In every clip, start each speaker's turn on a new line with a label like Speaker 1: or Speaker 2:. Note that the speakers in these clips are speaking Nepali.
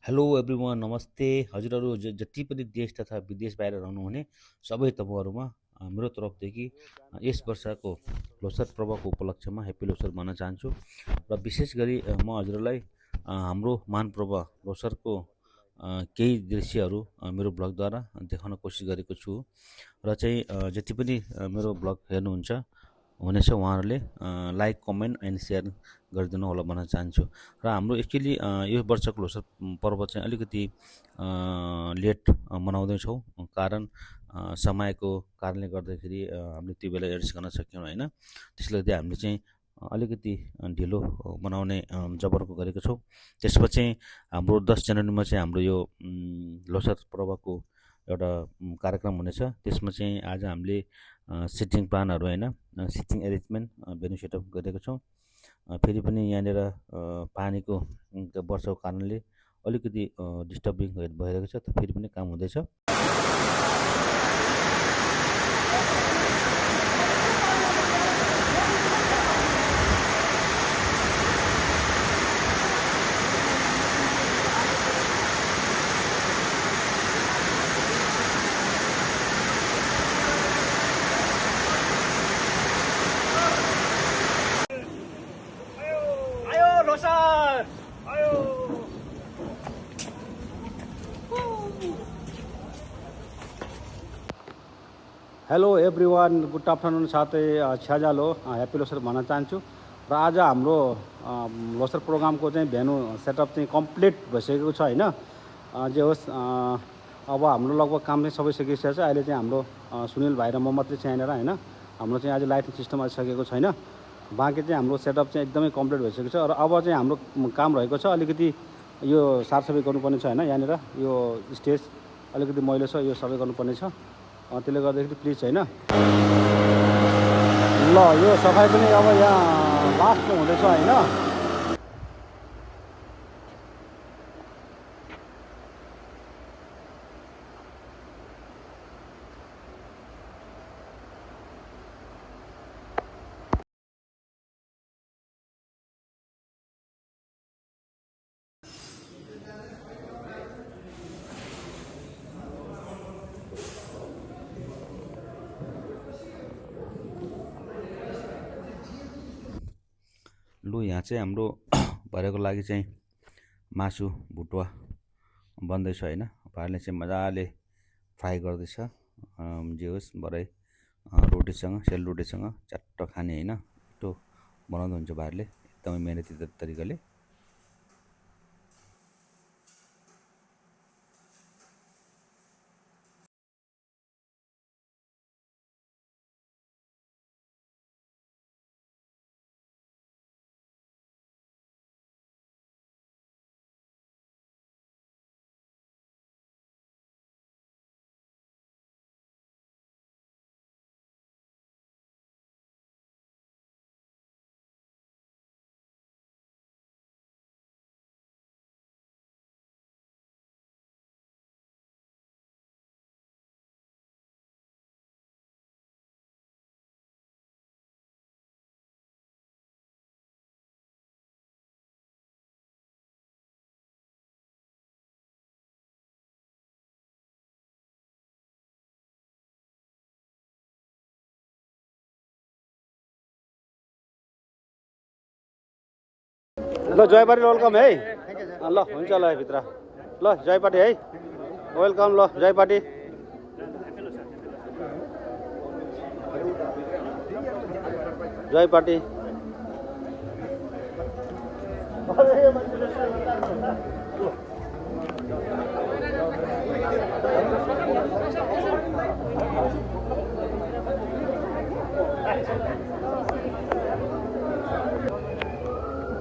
Speaker 1: हेलो एभ्रिवान नमस्ते हजुरहरू जति पनि देश तथा विदेश बाहिर रहनुहुने सबै तपाईँहरूमा मेरो तर्फदेखि यस वर्षको लोसर पर्वको उपलक्ष्यमा ह्याप्पी लोसर भन्न चाहन्छु र विशेष गरी म हजुरलाई हाम्रो महान पर्व लोसरको केही दृश्यहरू मेरो ब्लगद्वारा देखाउन कोसिस गरेको छु र चाहिँ जति पनि मेरो ब्लग हेर्नुहुन्छ हुनेछ उहाँहरूले लाइक कमेन्ट एन्ड सेयर गरिदिनु होला भन्न चाहन्छु र हाम्रो एक्चुअली यो वर्षको लोसर पर्व चाहिँ अलिकति लेट मनाउँदैछौँ कारण समयको कारणले गर्दाखेरि हामीले त्यो बेला एड्जस्ट गर्न सक्यौँ होइन त्यसले गर्दा हामीले चाहिँ अलिकति ढिलो मनाउने जबरको गरेको छौँ त्यसपछि चाहिँ हाम्रो 10 जनवरीमा चाहिँ हाम्रो यो लोसर पर्वको एउटा कार्यक्रम हुनेछ त्यसमा चाहिँ आज हामीले सिटिङ प्लानहरू होइन सिटिङ एरेन्जमेन्ट भेन्यू सेटअप गरेको छौँ फेरि पनि यहाँनिर पानीको वर्षाको कारणले अलिकति डिस्टर्बिङ भइरहेको छ त फेरि पनि काम हुँदैछ
Speaker 2: हेलो एभ्रिवान गुड आफ्टरनुन साथै छ्याजालो ह्याप्पी लोसर भन्न चाहन्छु र आज हाम्रो लोसर प्रोग्रामको चाहिँ भेन्यू सेटअप चाहिँ कम्प्लिट भइसकेको छ होइन जे होस् अब हाम्रो लगभग काम चाहिँ सबै सकिसकेको छ अहिले चाहिँ हाम्रो सुनिल भाइ र म मात्रै चाहिँ यहाँनिर होइन हाम्रो चाहिँ आज लाइटिङ सिस्टम आइसकेको छैन बाँकी चाहिँ हाम्रो सेटअप चाहिँ एकदमै कम्प्लिट भइसकेको छ र अब चाहिँ हाम्रो काम रहेको छ अलिकति यो सारसफाइ गर्नुपर्ने छ होइन यहाँनिर यो स्टेज अलिकति मैलो छ यो सबै गर्नुपर्ने छ त्यसले गर्दाखेरि प्लिज होइन ल यो सफाइ पनि अब यहाँ लास्टमा हुँदैछ होइन
Speaker 1: लु यहाँ चाहिँ हाम्रो भरेको लागि चाहिँ मासु भुटुवा बन्दैछ होइन भाइले चाहिँ मजाले फ्राई गर्दैछ जे होस् भरे रोटीसँग सेलरोटीसँग चट्ट खाने होइन त्यो बनाउँदै हुन्छ भाइले एकदमै मेहनती तरिकाले
Speaker 2: ल जयपाटी वेलकम है ल हुन्छ ल भित्र ल जयपाटी है वेलकम ल जयपाटी जयपाटी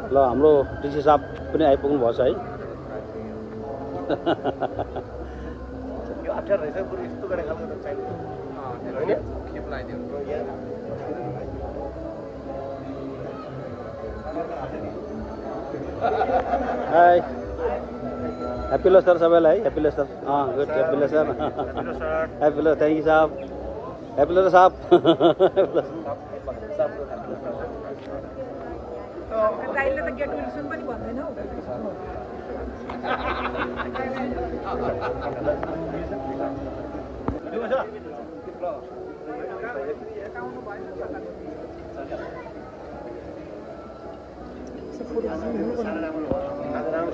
Speaker 2: ल हाम्रो डिसी साहब पनि आइपुग्नु भएको छ है
Speaker 3: यो अप्ठ्यारो रहेछ बरु यस्तो गरेर खानु त चाहिन्छ हैन खेप लगाइदियो
Speaker 2: हाय ह्याप्पी लोसर सबैलाई happy Losar good happy Losar happy Losar thank you साहब ह्याप्पी लोसर साहब
Speaker 4: गाईले त गेट विल्सन पनि भन्दैन हौ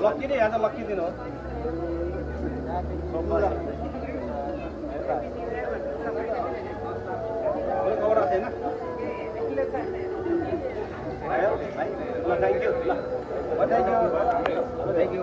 Speaker 2: लक्की नै आज लक्की दिन हो खबर छैन thank you thank U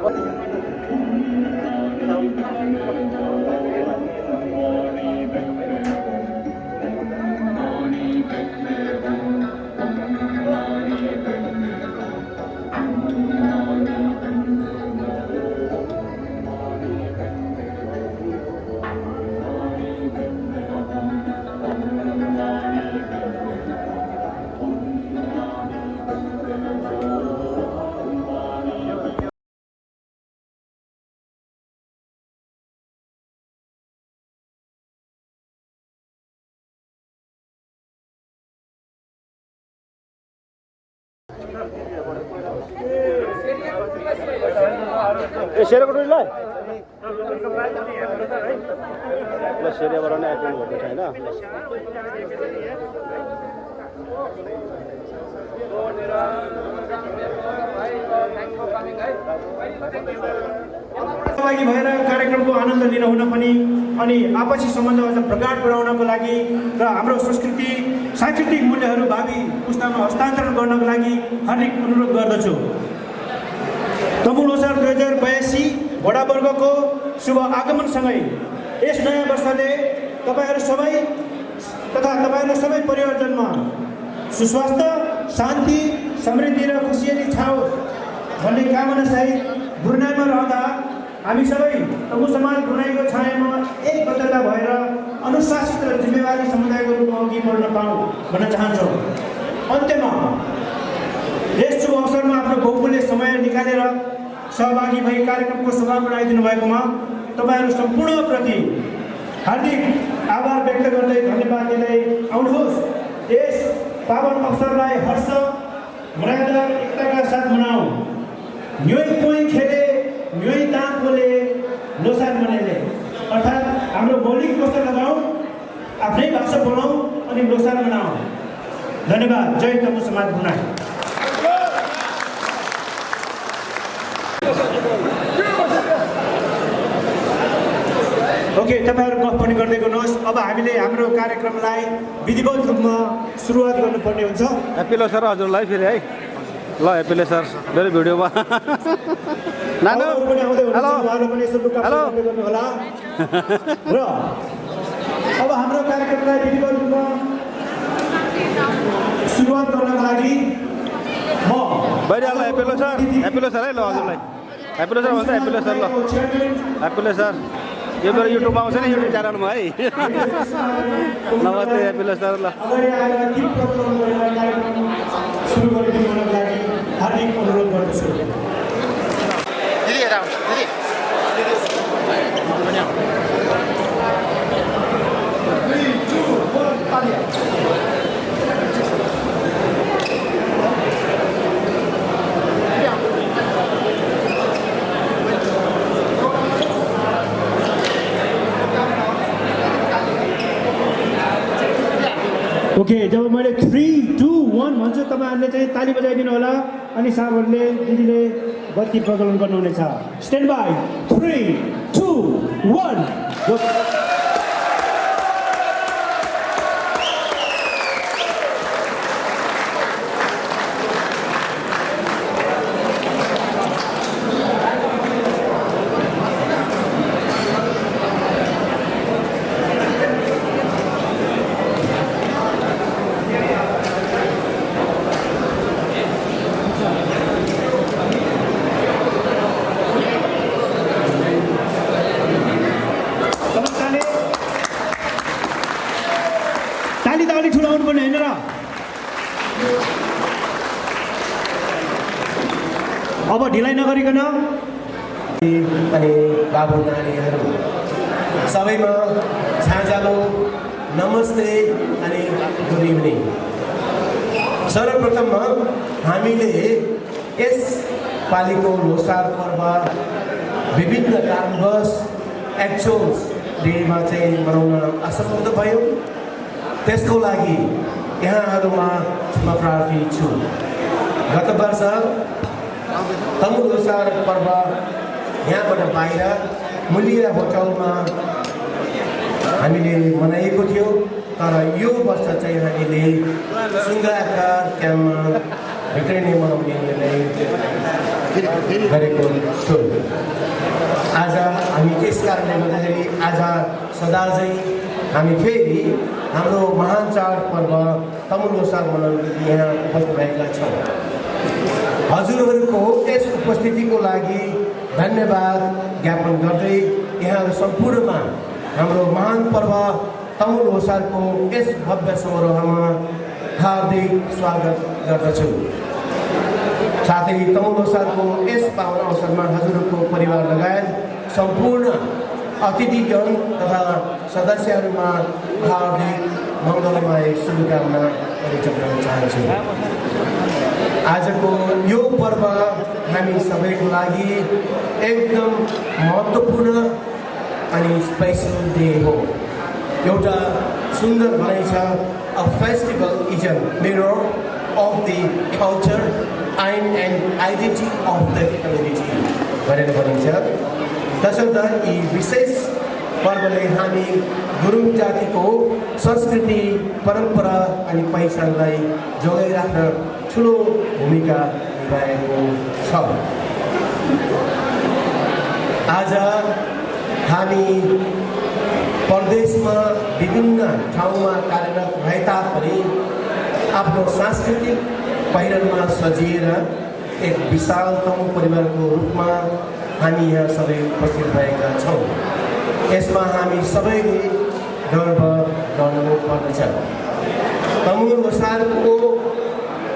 Speaker 2: A सेरेको ल सेरेबाट नै आइपुग्नु भएको छ होइन
Speaker 4: सहभागी भएर कार्यक्रमको आनन्द लिन हुन पनि अनि आपसी सम्बन्ध अझ प्रगाढ बनाउनको लागि र हाम्रो संस्कृति सांस्कृतिक मूल्यहरू भावी पुस्तामा हस्तान्तरण गर्नको लागि हार्दिक अनुरोध गर्दछु। तमु लोसार 2082 वडावर्गको शुभ आगमनसँगै यस नयाँ वर्षले तपाईहरू सबै तथा तपाईहरू सबै परिवारजनमा सुस्वास्थ्य शान्ति समृद्धि र खुसियाली छाओस् भन्ने कामनासहित ब्रुनाईमा रहँदा हामी सबै तमु समाज ब्रुनाईको छायामा एकबद्धता भएर अनुशासित र जिम्मेवारी समुदायको रूपमा अघि बढ्न पाऊँ भन्न चाहन्छौँ। अन्त्यमा यस शुभ अवसरमा आफ्नो बहुमूल्य समय निकालेर सहभागी भई कार्यक्रमको सभा बनाइदिनु भएकोमा तपाईहरू सम्पूर्णप्रति हार्दिक आभार व्यक्त गर्दै धन्यवाद दिँदै आउनुहोस् यस पावन अवसरलाई हर्ष मर्यादा एकताका साथ मनाऊ। न्योइ कोही खेले न्योइ दाँत बोले लोसार मनाइले अर्थात् हाम्रो मौलिक पोस्टर लगाऊ आफ्नै भाषा बोलाऊ अनि लोसार मनाऊ। धन्यवाद। जय तमु समाज ब्रुनाई। ओके तपाईहरु गफ पनि गर्दै गर्नुहोस्। अब हामीले हाम्रो कार्यक्रमलाई विधिवत रूपमा सुरुवात गर्नुपर्ने हुन्छ।
Speaker 2: ह्याप्पी लोसार हजुरलाई फेरि है ल ह्याप्पी लोसार मेरो भिडियोमा नानु हेलो हेलो
Speaker 4: होला र अब हाम्रो कार्यक्रमलाई विधिवत रूपमा सुरुवात गर्नको लागि म
Speaker 2: भइरहेको ह्याप्पी लोसार है ल हजुरलाई ह्याप्पी लोसार भन्छ ह्याप्पी लोसार ल ह्याप्पी लोसार यो मेरो युट्युबमा आउँछ नि युट्युब च्यानलमा है नमस्ते ह्याप्पी लोसार ल
Speaker 4: सुरु गरिदिनुको लागि हार्दिक अनुरोध गर्दछु। ओके जब मैले 3, 2, 1 भन्छु तपाईहरुले चाहिँ ताली बजाइदिनु होला अनि साहबहरुले दिदीले बत्ती प्रज्वलन गर्नुहुनेछ। स्ट्यान्ड बाई 3, 2, 1 ताली त अलिक ठुलो आउनु पर्ने होइन र। अब ढिलाइ नगरिकन
Speaker 3: अनि बाबु नानीहरू सबैमा झाँझालो नमस्ते अनि गुड इभिनिङ। सर्वप्रथममा हामीले यस पालिको लोसार पर्व विभिन्न कारणवश एक्चुअल डेमा चाहिँ मनाउन असमर्थ भयौँ। त्यसको लागि यहाँहरूमा क्षमा प्रार्थी छु। गत वर्ष तमु लोसार पर्व यहाँबाट बाहिर मुलिया होटलमा हामीले मनाएको थियो, तर यो वर्ष चाहिँ हामीले सुङ्गाका क्याम्पमा भित्रै नै मनाउने निर्णय गरेको छु। आज हामी त्यस कारणले गर्दाखेरि आज सदा चाहिँ हामी फेरि हाम्रो महान चाड पर्व तमु लोसार मनाउन यहाँ उपस्थित भएका छौँ। हजुरहरूको यस उपस्थितिको लागि धन्यवाद ज्ञापन गर्दै यहाँहरू सम्पूर्णमा हाम्रो महान पर्व तमु लोसारको यस भव्य समारोहमा हार्दिक स्वागत गर्दछु। साथै तमु लोसारको यस पावन अवसरमा हजुरहरूको परिवार लगायत सम्पूर्ण अतिथिगण तथा सदस्यहरूमा हार्दिक मङ्गलमय शुभकामना परिचय गर्न चाहन्छु। आजको यो पर्व हामी सबैको लागि एकदम महत्त्वपूर्ण अनि स्पेसल डे हो। एउटा सुन्दर भनाइ छ, a festival is a mirror of the culture and identity of the community भनेर भनिन्छ। तसर्थ यी विशेष पर्वले हामी गुरुङ जातिको संस्कृति, परम्परा अनि पहिचानलाई जोगाइराख्न ठुलो भूमिका निभाएको छ। आज हामी परदेशमा विभिन्न ठाउँमा कार्यरत भए तापनि आफ्नो सांस्कृतिक पहिरनमा सजिएर एक विशाल तमु परिवारको रूपमा हामी यहाँ सबै उपस्थित भएका छौँ। यसमा हामी सबैले गर्व गर्नुपर्दछ। तमु लोसारको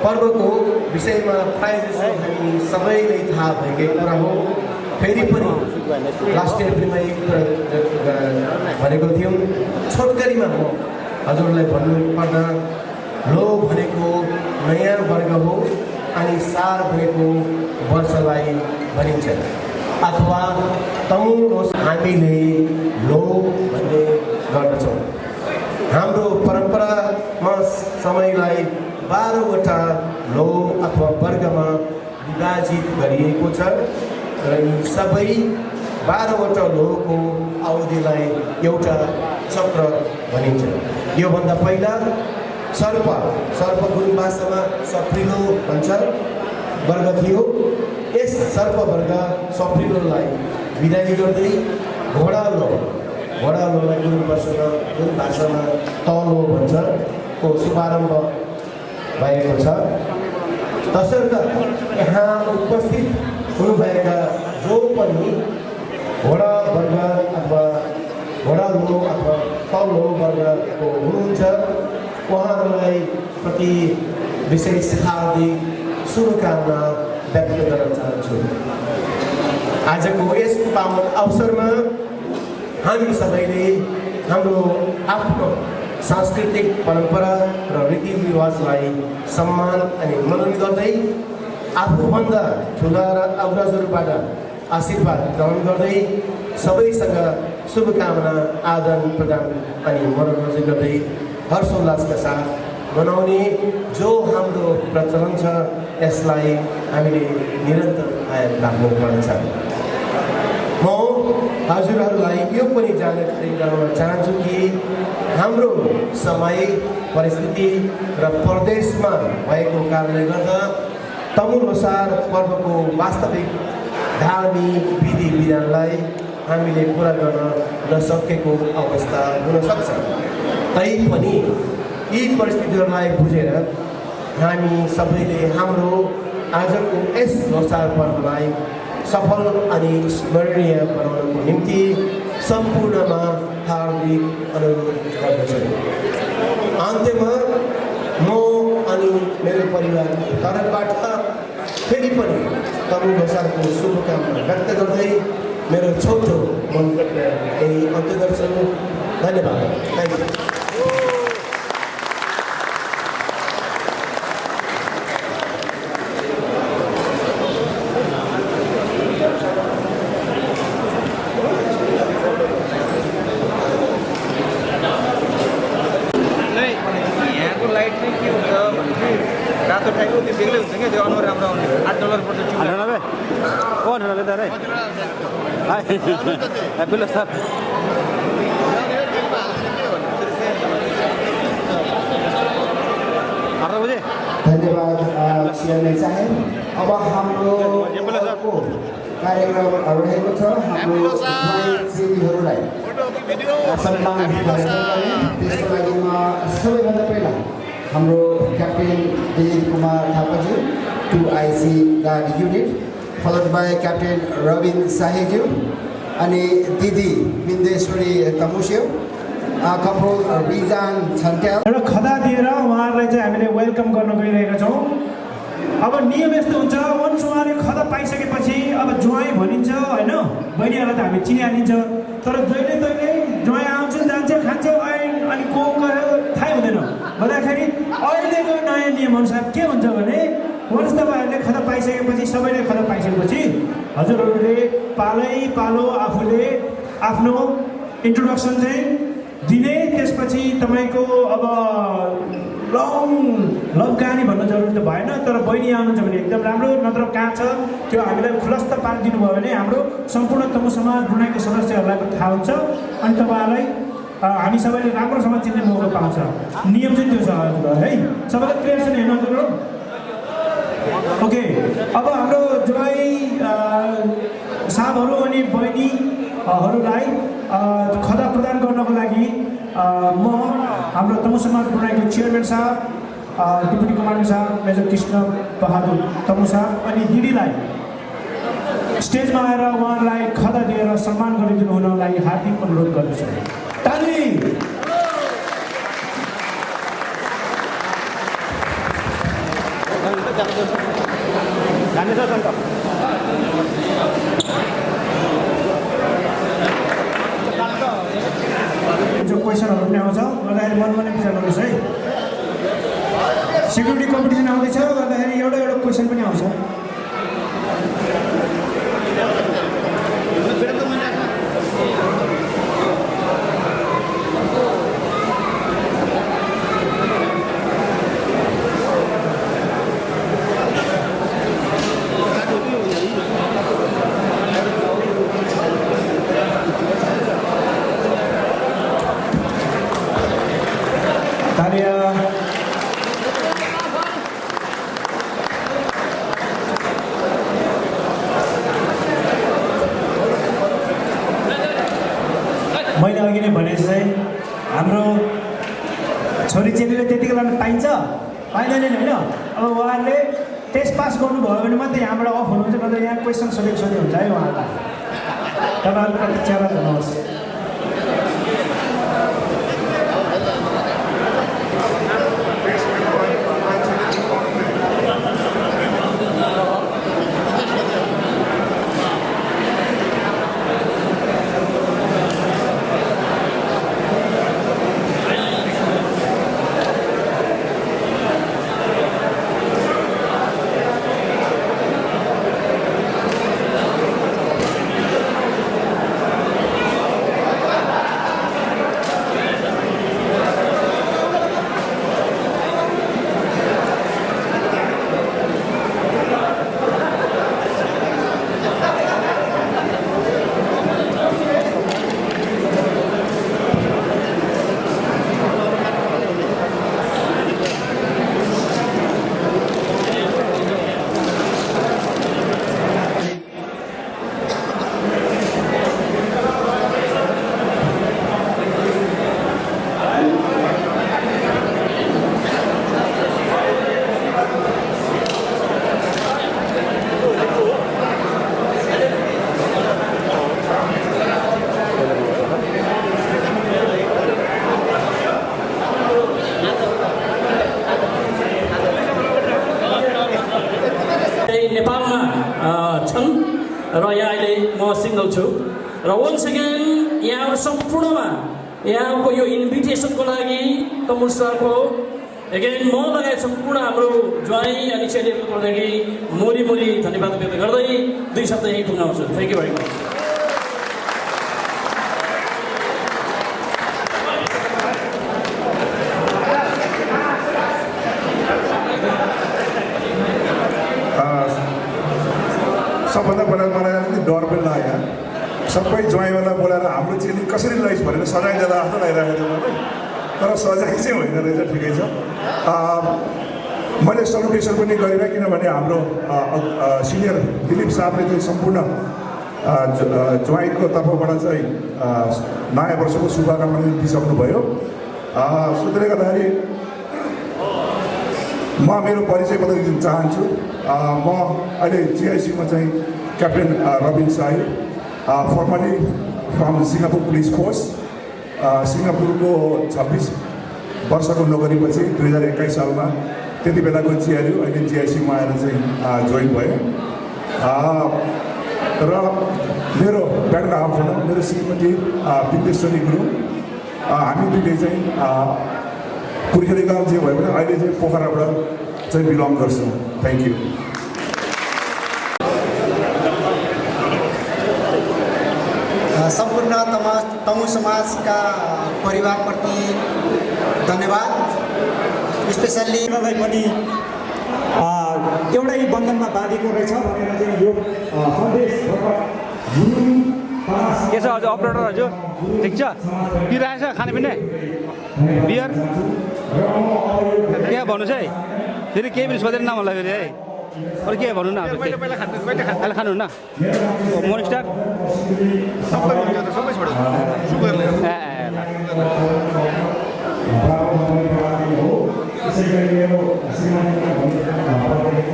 Speaker 3: पर्वको विषयमा प्रायःजसो हामी सबैले थाहा भएकै कुरा हो। फेरि पनि लास्ट एप्रिलमा एक भनेको थियौँ। छोटकरीमा म हजुरलाई भन्नुपर्दा लो भनेको नयाँ वर्ग हो अनि सार भनेको वर्षलाई भनिन्छ, अथवा तमु लोसार हामीले लो भन्ने गर्दछौँ। हाम्रो परम्परामा समयलाई 12वटा लो अथवा वर्गमा विभाजित गरिएको छ र यी सबै 12वटा लोको अवधिलाई एउटा चक्र भनिन्छ। योभन्दा पहिला सर्प गुरुङ भाषामा सप्रिलो भन्छ वर्ग थियो। यस सर्प वर्ग सप्रिलोलाई विदाई गर्दै घोडालोलाई गुरुङ भाषामा तलो भन्छ को शुभारम्भ भएको छ। तसर्थ यहाँ उपस्थित हुनुभएका जो पनि घोडा वर्ग अथवा घोडालो अथवा तल्लो वर्गको हुनुहुन्छ उहाँहरूलाई प्रति विशेष हार्दिक शुभकामना व्यक्त गर्न चाहन्छु। आजको यस पावन अवसरमा हामी सबैले हाम्रो आफ्नो सांस्कृतिक परम्परा र रीतिरिवाजलाई सम्मान अनि मनन गर्दै आफूभन्दा ठुला र अग्रजहरूबाट आशीर्वाद ग्रहण गर्दै सबैसँग शुभकामना आदान प्रदान अनि मनोरञ्जन गर्दै हर्षोल्लासका साथ मनाउने जो हाम्रो प्रचलन छ यसलाई हामीले निरन्तर कायम राख्नुपर्छ। म हजुरहरूलाई यो पनि जानकारी गराउन चाहन्छु कि हाम्रो समय परिस्थिति र परदेशमा भएको कारणले गर्दा तमु लोसार पर्वको वास्तविक धार्मिक विधि विधानलाई हामीले पुरा गर्न नसकेको अवस्था हुन सक्छ। तैपनि यी परिस्थितिहरूलाई बुझेर हामी सबैले हाम्रो आजको यस लोसार पर्वलाई सफल अनि स्मरणीय बनाउनको निम्ति सम्पूर्णमा हार्दिक अनुरोध गर्दछु। अन्त्यमा म अनि मेरो परिवारको तर्फबाट फेरि पनि तमु लोसारको शुभकामना व्यक्त गर्दै मेरो छोटो मन्तव्य यही अन्त्य गर्छु। धन्यवाद। Thank you.
Speaker 2: लोसार है हैप्पी लोसार बजे
Speaker 3: धन्यवाद चेयरमैन साहेब। अब हाम्रो कार्यक्रम रहेको छ हाम्रो चेलीहरूलाई सम्मान गर्ने। त्यसको लागि म सबैभन्दा पहिला हाम्रो क्याप्टेन दिलीप कुमार थापाज्यू 2IC guard unit followed by captain Rabin साहेज्यू अनि दिदी बिन्देश्वरी तमुस्यौ कपल रिजान छन्ट्याल
Speaker 4: एउटा खदा दिएर उहाँहरूलाई चाहिँ हामीले वेलकम गर्न गइरहेका छौँ। अब नियम यस्तो हुन्छ, वन्स उहाँले खदा पाइसकेपछि अब ज्वाइँ भनिन्छ होइन, बहिनीहरूलाई त हामी चिनिहालिन्छ। तर जहिले तहिले ज्वाइँ आउँछ जान्छ खान्छ अनि को थाहै हुँदैन भन्दाखेरि अहिलेको नयाँ नियमअनुसार के हुन्छ भने वन्स तपाईँहरूले खदा पाइसकेपछि सबैले खदा पाइसकेपछि हजुरहरूले पालो आफूले आफ्नो इन्ट्रोडक्सन चाहिँ दिने। त्यसपछि तपाईँको अब लङ लभ कहानी भन्नु जरुरी त भएन, तर बहिनी आउनुहुन्छ भने एकदम राम्रो, नत्र कहाँ छ त्यो हामीलाई खुलस्त पारिदिनु भयो भने हाम्रो सम्पूर्ण तमु समाज बुढाइको सदस्यहरूलाई पनि थाहा हुन्छ अनि तपाईँहरूलाई हामी सबैले राम्रोसँग चिन्ने मौका पाउँछ। नियम चाहिँ त्यो छ हजुर है, सबैलाई क्लियर छ नि हेर्नु हजुर। ओके, अब हाम्रो ज्वाइँ साहबहरू अनि बहिनीहरूलाई खदा प्रदान गर्नको लागि म हाम्रो तमु समाज बुढाइको चेयरम्यान साहब, डिप्युटी कमान्डर साहब मेजर कृष्ण बहादुर तमु साहब अनि दिदीलाई स्टेजमा आएर उहाँहरूलाई खदा दिएर सम्मान गरिदिनु हुनलाई हार्दिक अनुरोध गर्दछु। ताली। जो क्वेसनहरू पनि आउँछ गर्दाखेरि मनमा नै विचार गर्नुहोस् है। सेक्युरिटी कम्पिटिसन आउँदैछ गर्दाखेरि एउटा क्वेसन पनि आउँछ। मैले अघि नै भने चाहिँ हाम्रो छोरी चेलीले त्यतिको बेला पाइन्छ पाइँदैन होइन। अब उहाँहरूले टेस्ट पास गर्नुभयो भने मात्रै यहाँबाट अफ हुनुहुन्छ, नत्र यहाँ क्वेसन सोधेको हुन्छ है उहाँहरूलाई। तपाईँहरू प्रतीक्षा गर्नुहोस्।
Speaker 5: नेपालमा छन् र यहाँ अहिले म सिङ्गल छु र वन्स अगेन यहाँहरू सम्पूर्णमा यहाँको यो इन्भिटेसनको लागि तमुल सरको अगेन म लगायत सम्पूर्ण हाम्रो ज्वाइँ अनि चेलीहरूको तर्फदेखि मोरी धन्यवाद व्यक्त गर्दै 2 शब्द यहीँ टुङ्गाउँछु। Thank you very much.
Speaker 6: सबभन्दा पहिला मलाई अलिकति डर पनि लाग्यो सबै ज्वाइँवाला बोलाएर हाम्रो चेली कसरी लैस भनेर सजाय दिँदा जस्तो लागिरहेको थियो मलाई तर सजाय चाहिँ होइन रहेछ ठिकै छ मैले सल्युटेसन पनि गरिरहेँ किनभने हाम्रो सिनियर दिलीप साहबले चाहिँ सम्पूर्ण ज्वाइँको तर्फबाट चाहिँ नयाँ वर्षको शुभकामना दिइसक्नुभयो सो त्यसले गर्दाखेरि म मेरो परिचय बताइदिन चाहन्छु म अहिले जिआइसीमा चाहिँ captain Rabin Sai formerly from Singapore police force सिङ्गापुरको 26 वर्षको नोकरीपछि 2021 सालमा त्यति बेलाको जिआरयू अहिले जिआइसीमा आएर चाहिँ जोइन भएँ र मेरो ब्याकग्राउन्ड हाफबाट मेरो श्रीमती विद्येश्वरी गुरुङ हामी दुईले चाहिँ पुर्खेली गाउँ जे भए पनि अहिले चाहिँ पोखराबाट चाहिँ बिलङ गर्छौँ थ्याङ्क यू
Speaker 7: सम्पूर्ण तमु समाजका परिवारप्रति धन्यवाद स्पेसल्ली
Speaker 4: लाई पनि एउटै बन्धनमा बाँधेको रहेछ भनेर चाहिँ यो सन्देश
Speaker 2: के छ हजुर अपरेटर हजुर ठिक छ पिरहेछ खानेपिने बियर के भन्नुहोस् है फेरि केही पनि सोधेर नभन्ला फेरि है अरू के भन्नु न अहिले खानुहुन्न मोर्निङ स्टार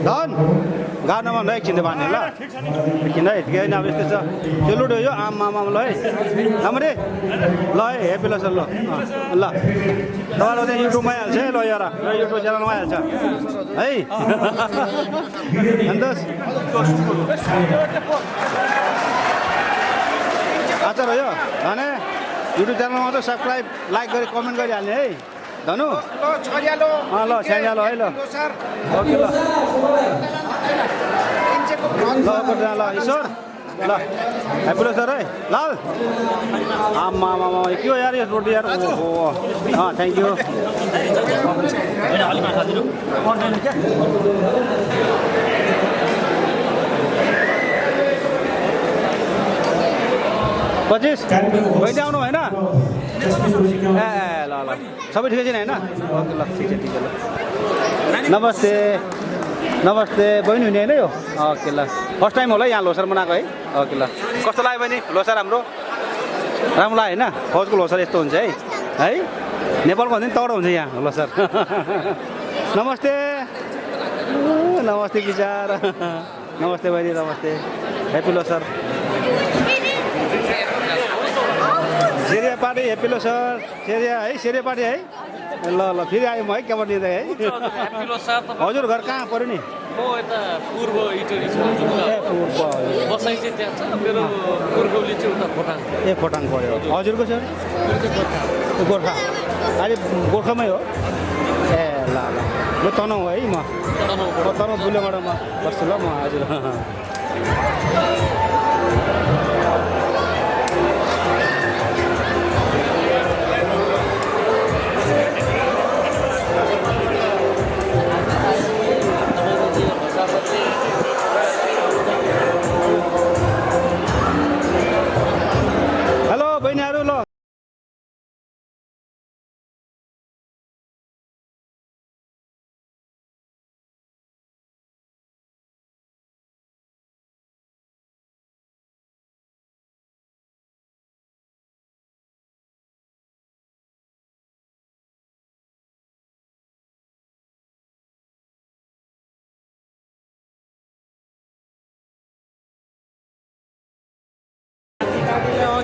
Speaker 2: धन गाह्रो नभन्नु एकछिन त बाँध्ने ल एकछिन है केही न अब यस्तो छ त्यो लुट्यो यो आमा ल है राम्ररी ल है हेप्पी ल सर ल ल तपाईँलाई चाहिँ युट्युबमा आइहाल्छ है ल यार यो युट्युब च्यानलमा आइहाल्छ है सन्तोष आचार हो यो धने युट्युब च्यानलमा चाहिँ सब्सक्राइब लाइक गरी कमेन्ट गरिहाल्ने है धनु ल छ्याङ्जालो है ल ओके ल ल ईश्वर ल ह्याप्पी ल सर है लाल आमा के हो यार यो रोटी यार थ्याङ्क यू पच्चिस बहिनी आउनु भएन ए ल ल सबै ठिकै छैन होइन ओके ल ठिक छ ल नमस्ते नमस्ते बहिनी हुने होइन यो ओके ल फर्स्ट टाइम होला यहाँ लोसार मनाएको है ओके ल कस्तो लाग्यो बहिनी लोसार हाम्रो राम्रो लाग्यो होइन फौजको लोसार यस्तो हुन्छ है नेपालको भन्दा पनि तगडो हुन्छ यहाँ लोसार नमस्ते नमस्ते विचार नमस्ते बहिनी नमस्ते ह्याप्पी लोसार सेरिया पार्टी ह्याप्पी लोसार सेरिया है सेरिया पार्टी है ल ल फेरि आयो म है क्यामरा लिँदै है हजुर घर कहाँ पऱ्यो नि
Speaker 8: म यता पूर्व इटरी छु बसाइ चाहिँ त्यहाँ छ मेरो पूर्वले चाहिँ उता खोटाङ
Speaker 2: ए खोटाङ पऱ्यो हजुरको सर गोर्खा अहिले गोर्खामै हो ए ल ल म तनहुँ है म तनहुँ बुलेबाट म बस्छु ल म हजुर हेलो बहिनीहरू ल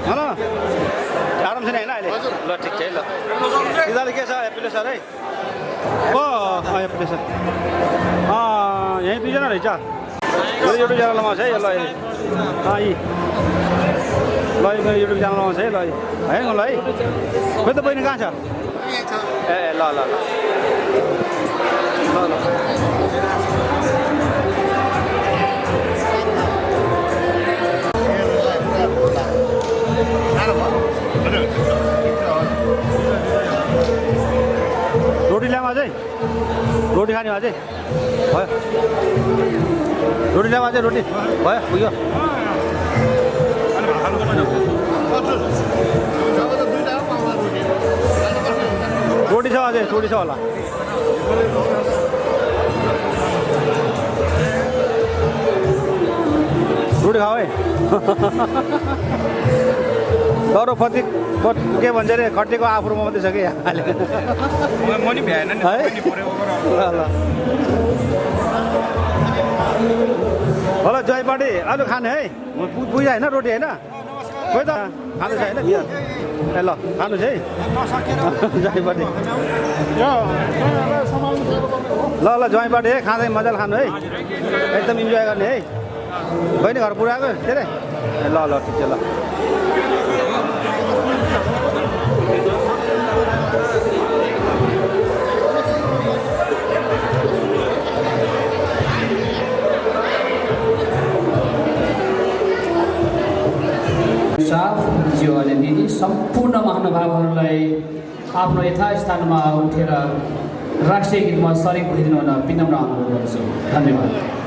Speaker 2: हेलो आराम छैन होइन अहिले ल ठिक छ है ल दिदाले के छ ह्याप्पी सर है ह्याप्पी सर यहीँ दुईजना रहेछ मेरो युट्युब च्यानलमा छ है ल यी ल मेरो युट्युब च्यानलमा छ है ल है ल है खोइ त बहिनी कहाँ छ ए ल ल ल ल रोटी ल्यामा अझै रोटी खाने अझै भयो रोटी ल्यामा अझै रोटी भयो पुग्यो रोटी छ अझै रोटी छ होला रोटी खाऊ है करोडपति के भन्छ अरे खटेको आफूमा मात्रै छ कि अहिले
Speaker 9: मनी भ्याएन नि
Speaker 2: है ल होला जयपाटी अरू खाने है बुझ्यो होइन रोटी होइन खोइ त खानु छ होइन बिहान ए ल खानु छ है जयपाटी ल ल जयपाटी है खाँदै मजाले खानु है एकदम इन्जोय गर्ने है बहिनी घर पुऱ्याएको के अरे ए ल ल ठिक छ ल
Speaker 10: ज्यू अनि दिदी सम्पूर्ण महानुभावहरूलाई आफ्नो यथास्थानमा उठेर राष्ट्रिय गीतमा सरिक भइदिनु हुन विनम्र अनुरोध गर्छु धन्यवाद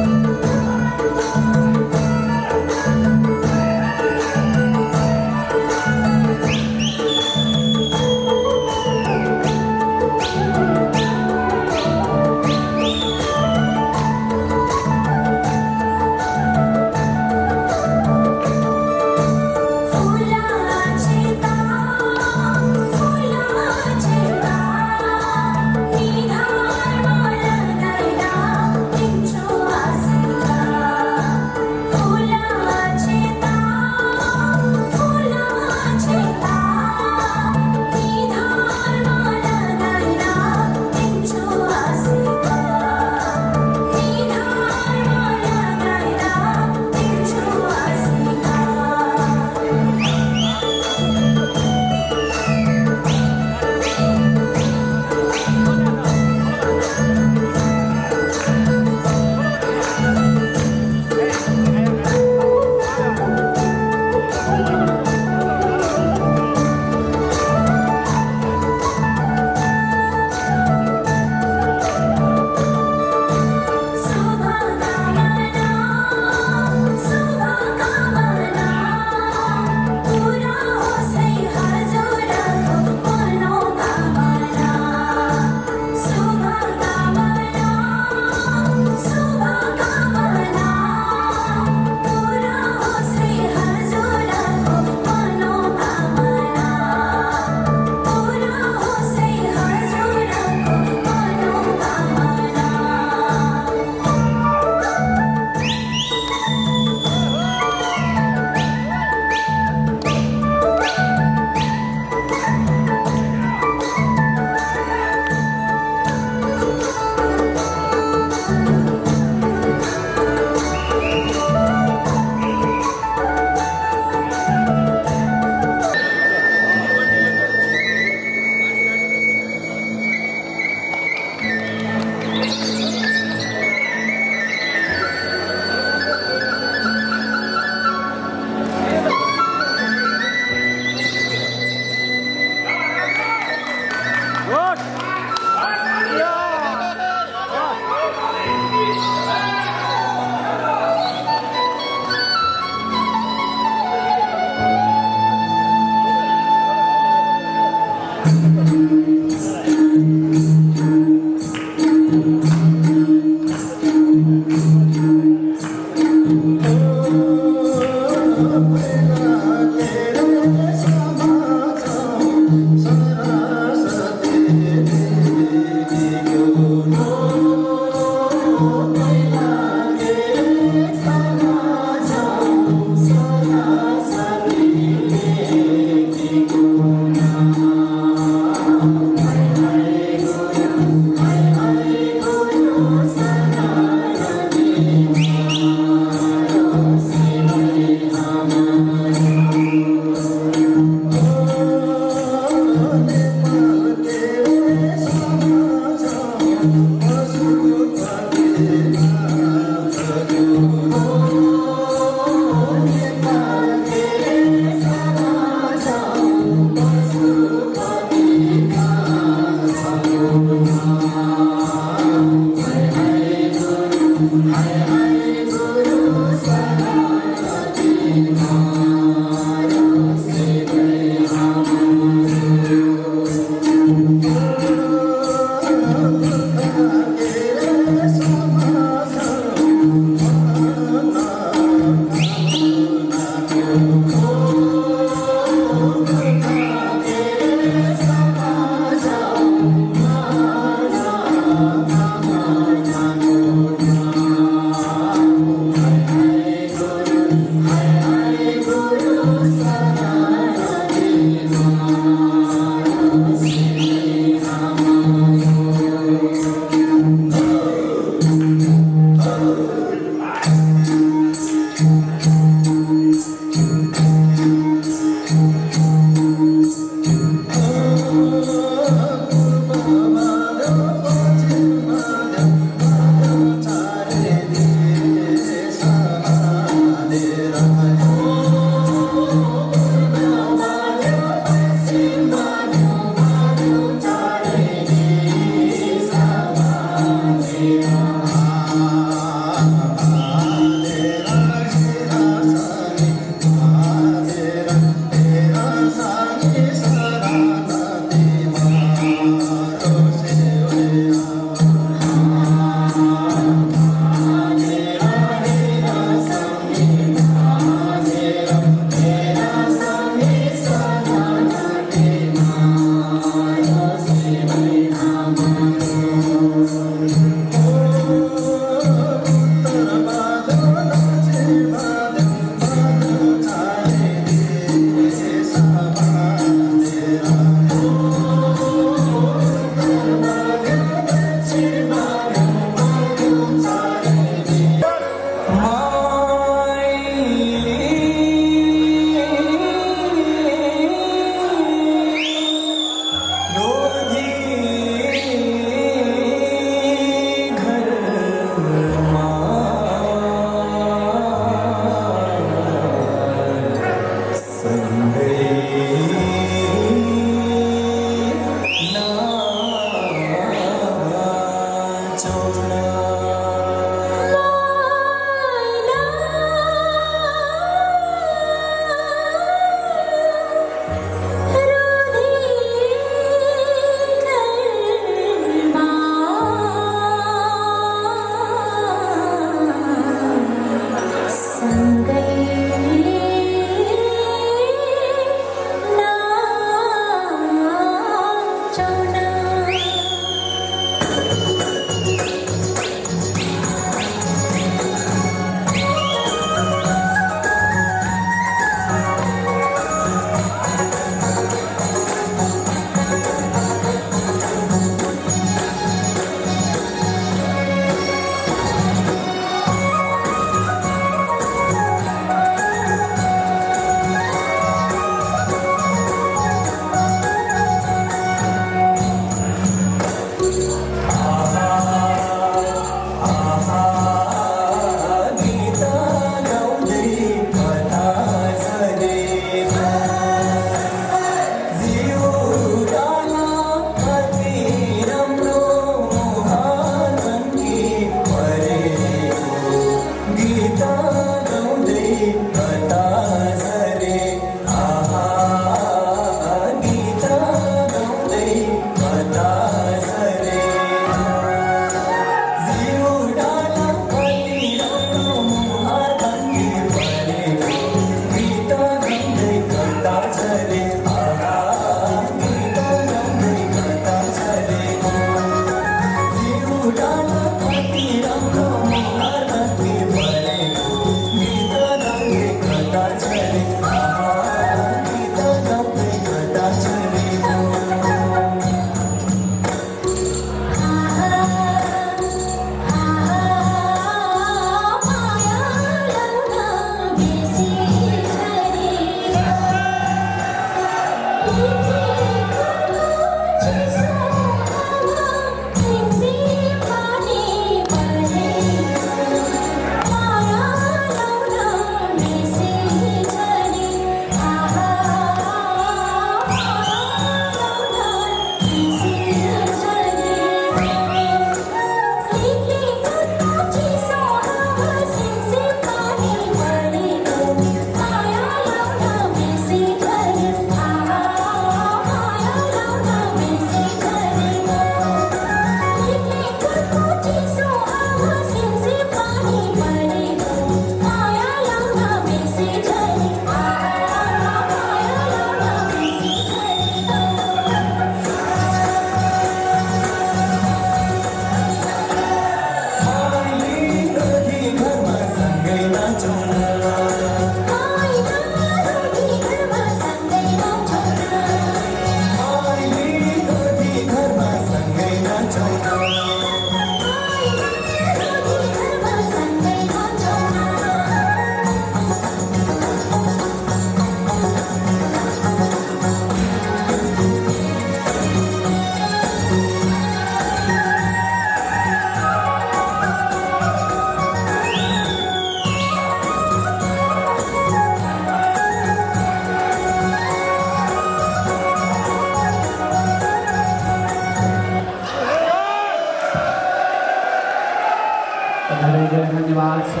Speaker 10: धेरै धेरै धन्यवाद छ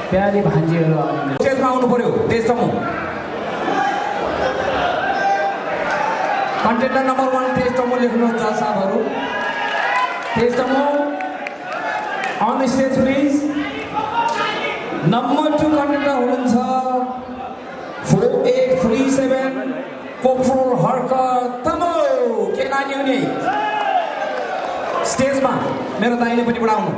Speaker 10: प्यारी भान्जीहरू
Speaker 11: स्टेजमा आउनु पर्यो तेजसम्म कन्टेन्टर नम्बर 1 तेजसम्म लेख्नुहोस् जज साहबहरू तेजसम्म अन स्टेज प्लिज नम्बर 2 कन्टेन्टर हुनुहुन्छ 4837 कोफ्रोल हर्क तमो केनानी हुने स्टेजमा मेरो दाहिनेपट्टिबाट आउनु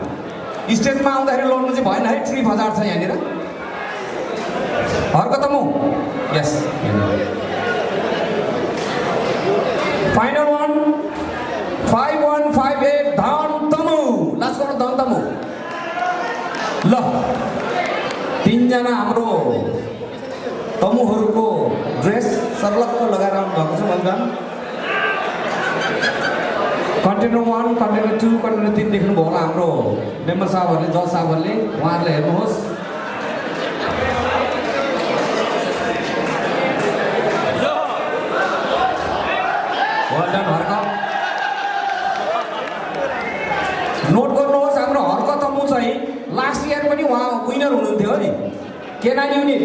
Speaker 11: स्टेजमा आउँदाखेरि लड्नु चाहिँ भएन है ट्रिप 1000 छ यहाँनिर हर्क तमो यस फाइनल 1 5158 धान तमु लास्ट गर्नु धान तमु ल तीनजना हाम्रो तमुहरूको ड्रेस सर्लक्क लगाएर आउनु भएको छ वेलकम कन्टेनर 1 कन्टेनर 2 कन्टेनर 3 देख्नुभयो होला हाम्रो मेम्बर साहबहरूले जज साहबहरूले उहाँहरूले हेर्नुहोस् नोट गर्नुहोस् हाम्रो हर्क तमु चाहिँ लास्ट इयर पनि उहाँ विनर हुनुहुन्थ्यो नि K nine unit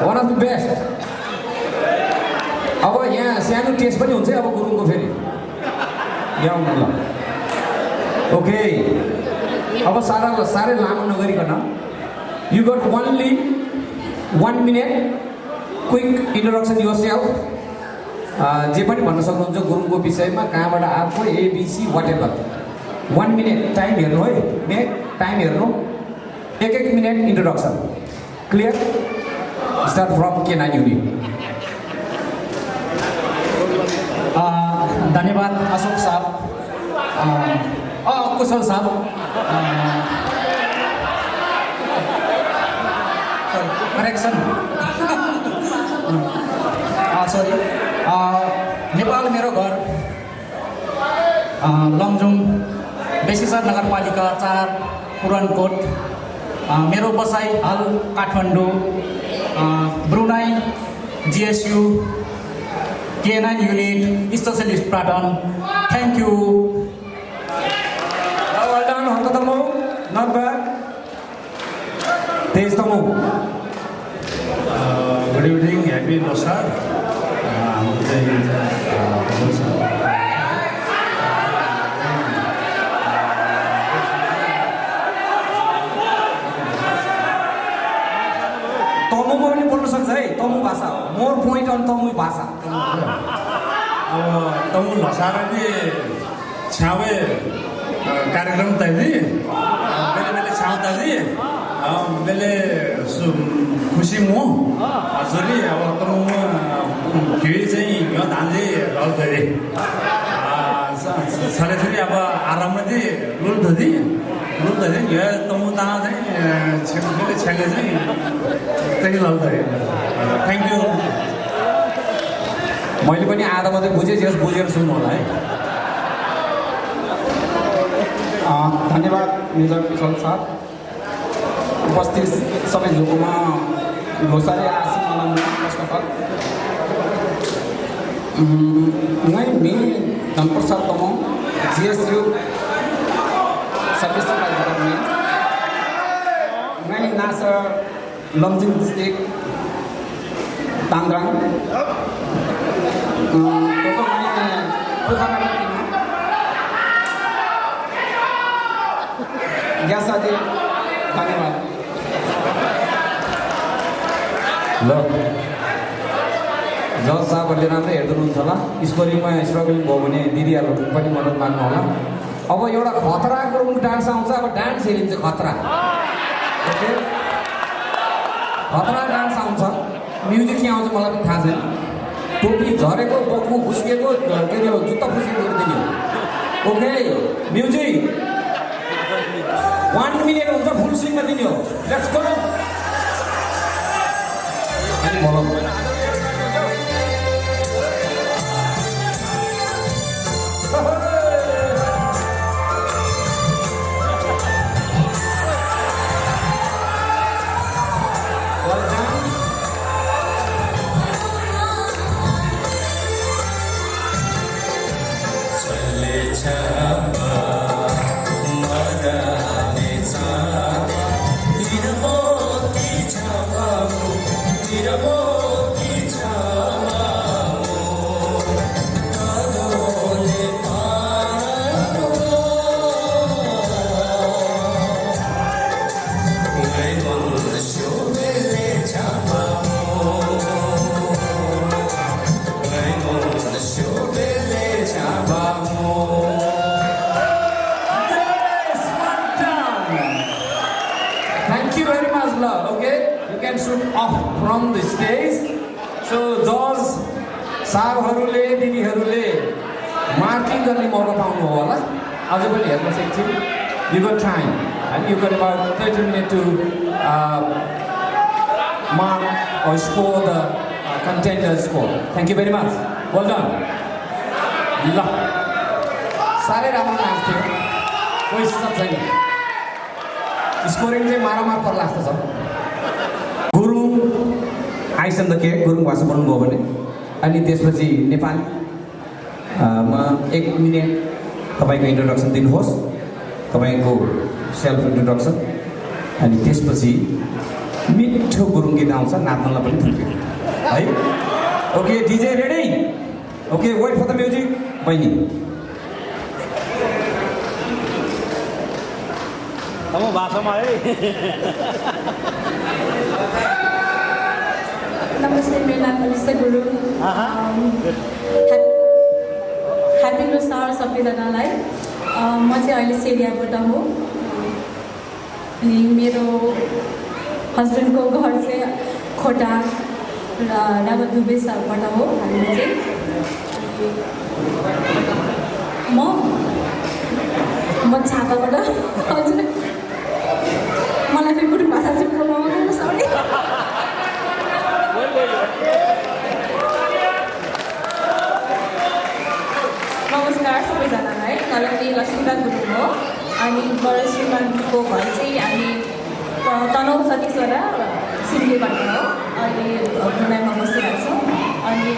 Speaker 11: one of the best अब यहाँ सानो टेस्ट पनि हुन्छ अब गुरुङको फेरि यहाँ आउनु ल ओके अब साह्रै लामो नगरिकन you got only 1 minute quick introduction yourself जे पनि भन्न सक्नुहुन्छ गुरुङको विषयमा कहाँबाट आएको एबिसी वाट एभर 1 मिनट टाइम हेर्नु है टाइम हेर्नु एक मिनट introduction clear start from K nine unit
Speaker 10: धन्यवाद अशोक साहब कुशल साहब
Speaker 11: करेक्सन
Speaker 10: सरी नेपाल मेरो घर लमजुङ बेसीसर नगरपालिका 4 पुरानकोट मेरो बसाइ हाल Kathmandu Brunei GSU K9 unit specialist platoon thank you
Speaker 11: well done Harka Tamo not bad Tej Tamo
Speaker 12: good evening happy Losar
Speaker 11: तमुमा पनि बोल्न सक्छ है तमु भाषा मोर पोइन्ट अन तमु भाषा
Speaker 12: तमु लसारले छावे कार्यक्रम तैली बेले छाव तैली बेले खुसी मो हजुरले अब तमुमा के चाहिँ यो धानले लाउँदै छलेछले अब आरामले लुल्दै यो तमु ता चाहिँ छेले चाहिँ त्यही लाउँदै थ्याङ्क यू
Speaker 11: मैले पनि आधा मात्रै बुझेँ जस बुझेर सुन्नु होला है
Speaker 10: धन्यवाद मेजर किशोर साहब उपस्थित सबै जोकोमा लोसारे आसी मनाउनु first of all me Dhanprasad Tamu GSU service supply department मैं नासर लमजुङ डिस्ट्रिक्ट ताङग्राङ ग्यास आदि धन्यवाद
Speaker 11: ल जज साहबहरूले राम्रै हेर्नुहुन्छ होला स्कोरिङमा स्ट्रगलिङ भयो भने दिदीहरू पनि मद्दत माग्नु होला अब एउटा खतरा गुरुङ डान्स आउँछ अब डान्स हेरिन्छ खतरा ओके खतरा डान्स आउँछ म्युजिक के आउँछ मलाई पनि थाहा छैन टोपी झरेको बक्खु फुस्किएको के अरे जुत्ता फुस्किएको दिने ओके म्युजिक 1 मिनट हुन्छ फुल स्विङमा दिने हो लेट्स गो अनि मलाई
Speaker 13: Chamba, Madane Chamba.
Speaker 11: shoot off from the stage. So जज साहबहरूले दिदीहरूले मार्किङ गर्ने मौका पाउनु होला अझै पनि हेर्न सक्छौँ You got time and you got about 30 minutes to mark or score the contenders score. Thank you very much. Well done. ल साह्रै राम्रो नाच थियो कोही सब छैन स्कोरिङ चाहिँ मारामार पर्ला जस्तो छ गुरुङ आइसन्द के गुरुङ भाषा बोल्नुभयो भने अनि त्यसपछि नेपालीमा 1 मिनेट तपाईँको इन्ट्रोडक्सन दिनुहोस् तपाईँको सेल्फ इन्ट्रोडक्सन अनि त्यसपछि मिठो गुरुङ गीत आउँछ नाच्नलाई पनि थुक्यो है okay DJ ready okay wait for the music बहिनी
Speaker 2: तमु भाषामा है
Speaker 13: नमस्ते मेरो नाम अलिसा गुरुङ ह्याप्पी न्युसार सबैजनालाई म चाहिँ अहिले सेरियाबाट हो अनि मेरो हस्बेन्डको घर चाहिँ खोटा र राघव दुबेसबाट हो हामी चाहिँ म छापाबाट हजुर मलाई फेरि गुरुङ भाषा चाहिँ बोल्नु सरी नमस्कार सबैजनालाई नलनी लक्ष्मीकान्त गुरुङ हो अनि मेरो श्रीमानको घर चाहिँ हामी तनहुँ सतीश्वरा सिन्धीबाट हो अहिले मुम्बईमा बसिरहेको छौँ अनि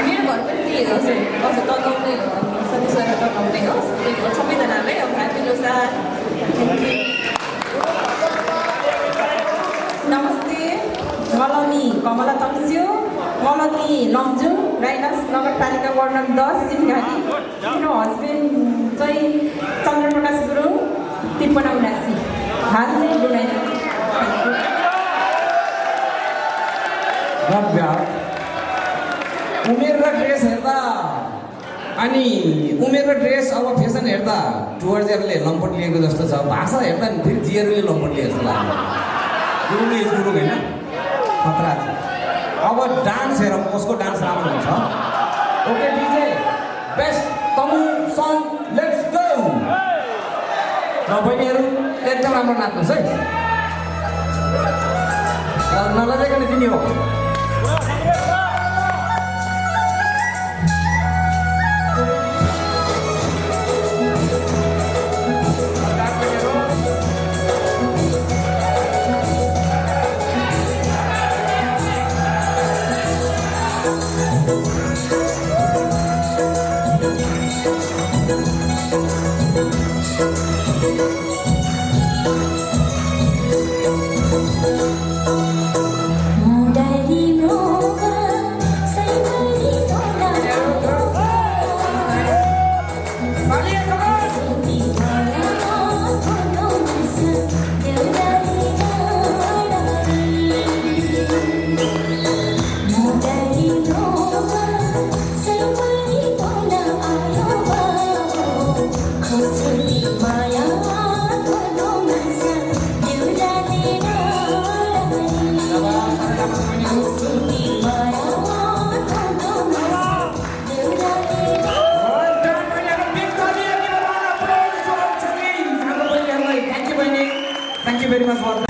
Speaker 13: मेरो घर पनि त्यही हो हजुर तनहुँ नै हो सतीश्वरा तनहुँ नै हो सबैजनालाई अब ह्याप्पी ल्होसार नमस्ते मलनी कमला तम्स्यो मलती लम्जु राइनास नगरपालिका वार्ड नम्बर 10 सिंहघाटी मेरो हस्बेन्ड चाहिँ चन्द्रप्रकाश गुरुङ 5379 हाल चाहिँ बुढाइ
Speaker 11: उमेर र ड्रेस हेर्दा अनि उमेर र ड्रेस अब फेसन हेर्दा टुवर्ड्सहरूले लम्पट लिएको जस्तो छ भाषा हेर्दा फेरि जियरले लम्पट लिए जस्तो लाग्यो गुरुङ एज गुरुङ होइन खतरा छ अब डान्स हेरौँ कसको डान्स राम्रो हुन्छ okay DJ best Tamu song let's go ल बहिनीहरू एकदम राम्रो नाच्नुहोस् है नलजाइकन दिने हो Thank you very much for that.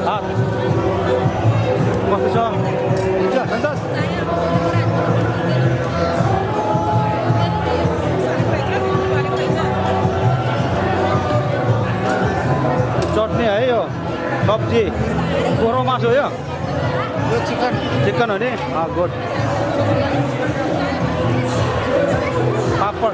Speaker 2: हात कस्तो छ सन्तोष चटनी है यो सब्जी कोरो मासु हो यो चिकन हो नि गुड पापड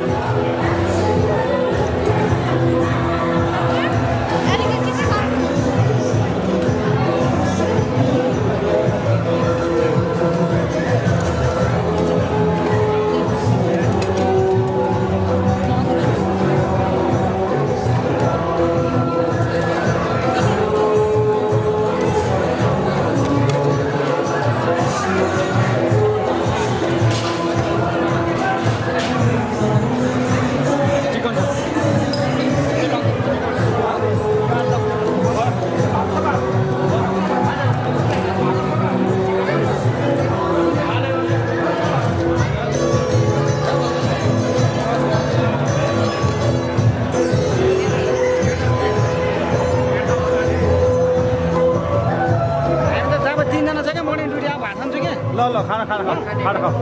Speaker 2: ल खाना खाना खाऊ खाना खाऊ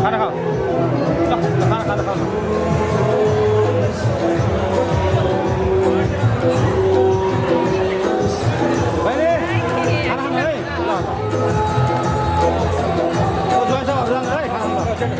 Speaker 2: खाना खाऊ ल खाना खाना खाऊ बहिनी खाना खानु है ल ज्वाइँ छ है खाना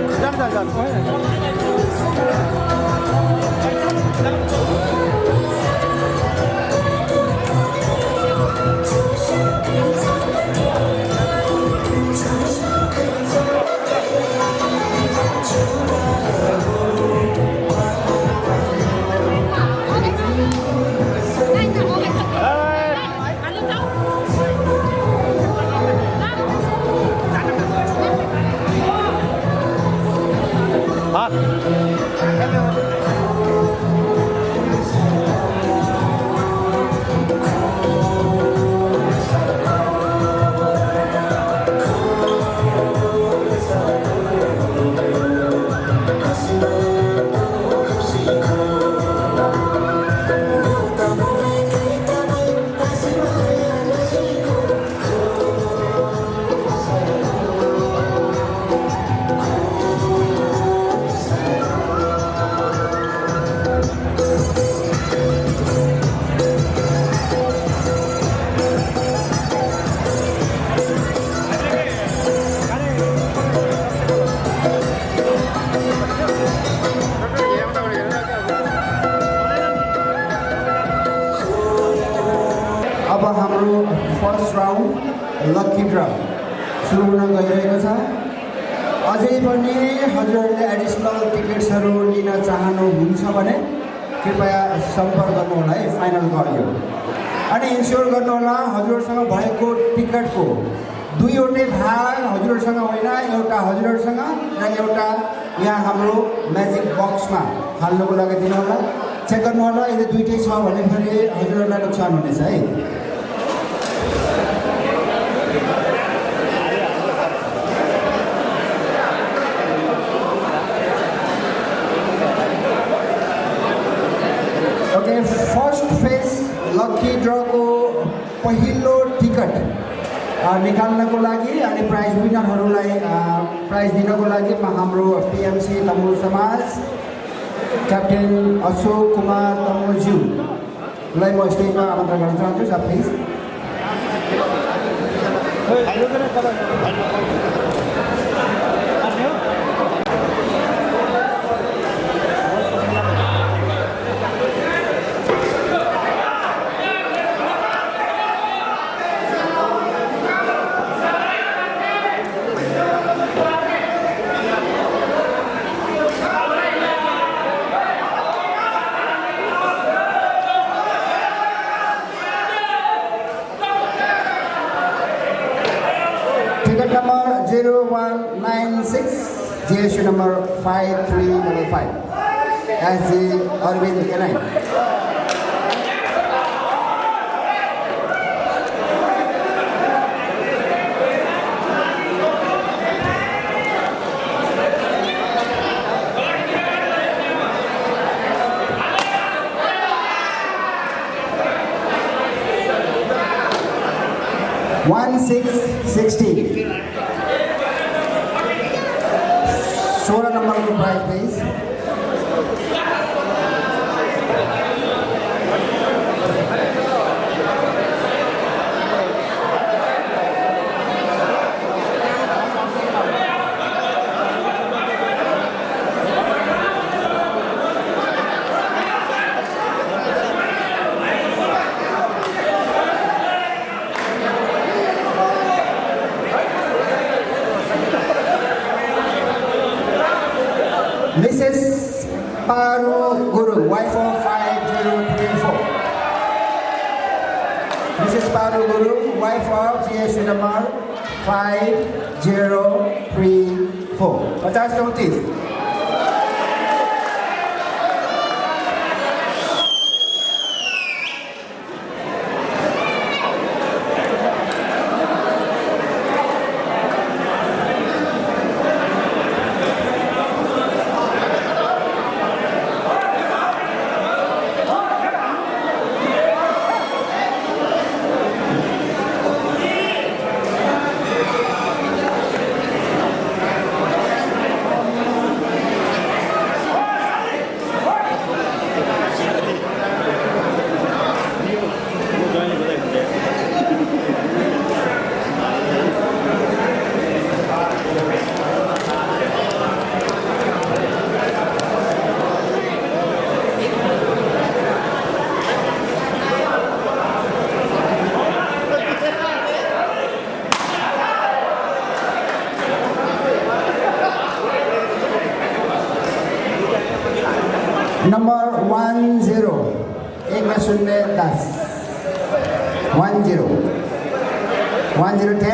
Speaker 7: अब हाम्रो फर्स्ट राउन्ड लकी ड्र सुरु हुन गइरहेको छ। अझै पनि हजुरहरूले एडिसनल टिकट्सहरू लिन चाहनुहुन्छ भने कृपया सम्पर्क गर्नुहोला है, फाइनल गरियो। अनि इन्स्योर गर्नुहोला हजुरहरूसँग भएको टिकटको दुईवटै भाग हजुरहरूसँग होइन, एउटा हजुरहरूसँग र एउटा यहाँ हाम्रो म्याजिक बक्समा हाल्नुको लागि दिनुहोला। चेक गर्नुहोला, यदि दुइटै छ भने फेरि हजुरहरूलाई नोक्सान हुनेछ है। ओके, फर्स्ट फेज लकी ड्रको पहिलो टिकट निकाल्नको लागि अनि प्राइज विनरहरूलाई प्राइज दिनको लागि म हाम्रो पिएमसी तमुल समाज क्याप्टेन अशोक कुमार तमुलज्यूलाई म स्टेजमा आमन्त्रण गर्न चाहन्छु। Sir please. Ticket number 0196, GSU number 5355, as the Arvind Kenai. 1660 16 नम्बरको prize please Mrs. Paru Guru, wife of 5034. Mrs. Paru Guru, wife of GSU number 5034. 50-34. Number 10, एक में शून्य 10 10 10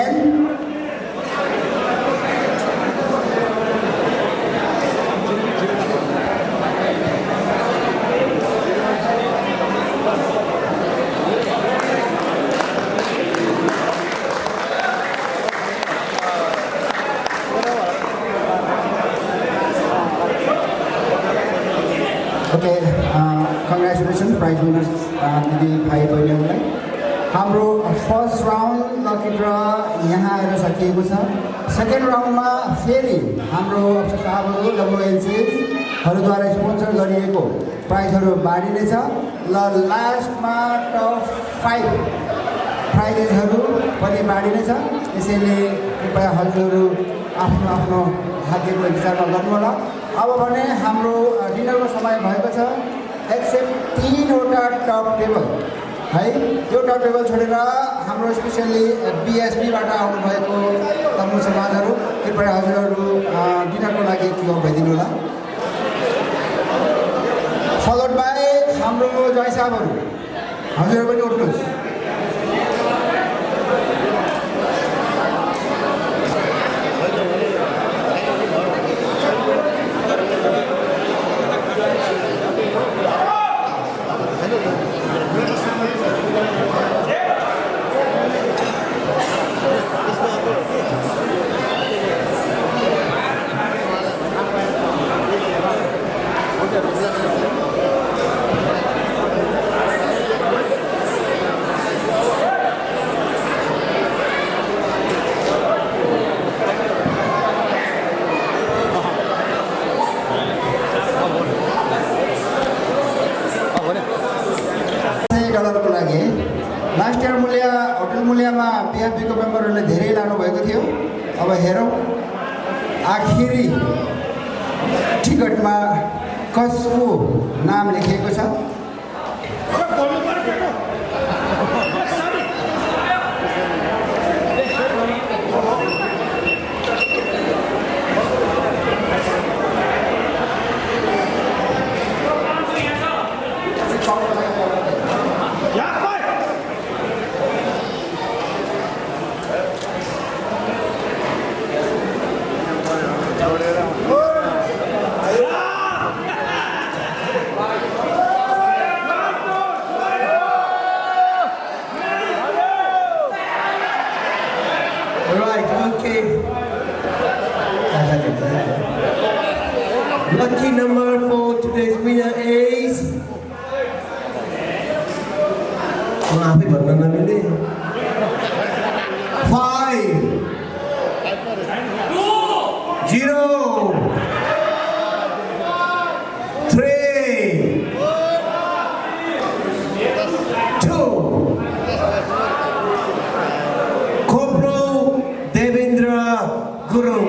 Speaker 7: Okay, congratulations, prize winners, दिदी भाइ बहिनीहरूलाई हाम्रो फर्स्ट राउन्ड लकी ड्र यहाँ आएर सकिएको छ सेकेन्ड राउन्डमा फेरि हाम्रो अफसर साहबहरू WLCSहरूद्वारा स्पोन्सर गरिएको प्राइजहरू बाँडिनेछ ल लास्टमा टप 5 प्राइजेसहरू पनि बाँडिनेछ त्यसैले कृपया हजुरहरू आफ्नो आफ्नो भाग्यको इन्तजारमा गर्नुहोला अब भने हाम्रो डिनरको समय भएको छ एक्सेप्ट 3वटा टप टेबल है यो टप टेबल छोडेर हाम्रो स्पेसल्ली BSBबाट आउनुभएको तमु समाजहरू कृपया हजुरहरू डिनरको लागि के भइदिनु होला फलोड बाई हाम्रो जय साहबहरू हजुरहरू पनि उठ्नुहोस् डलरको लागि लास्ट इयर मूल्य होटल मूल्यमा PFBको मेम्बरहरूले धेरै लानुभएको थियो अब हेरौँ आखिरी टिकटमा कसको नाम लेखिएको छ
Speaker 3: Lucky number for today's winner is म आफै भन्न नमिल्ने गुरुङ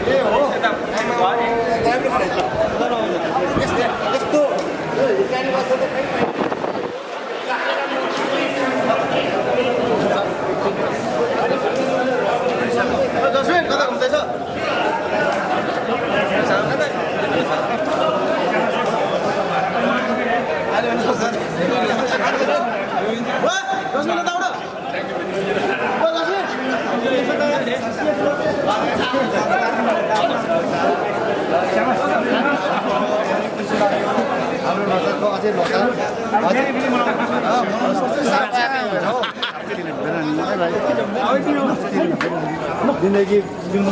Speaker 3: ए हो
Speaker 14: नसक्दो अझै लोसार जिन्दगी जिउनु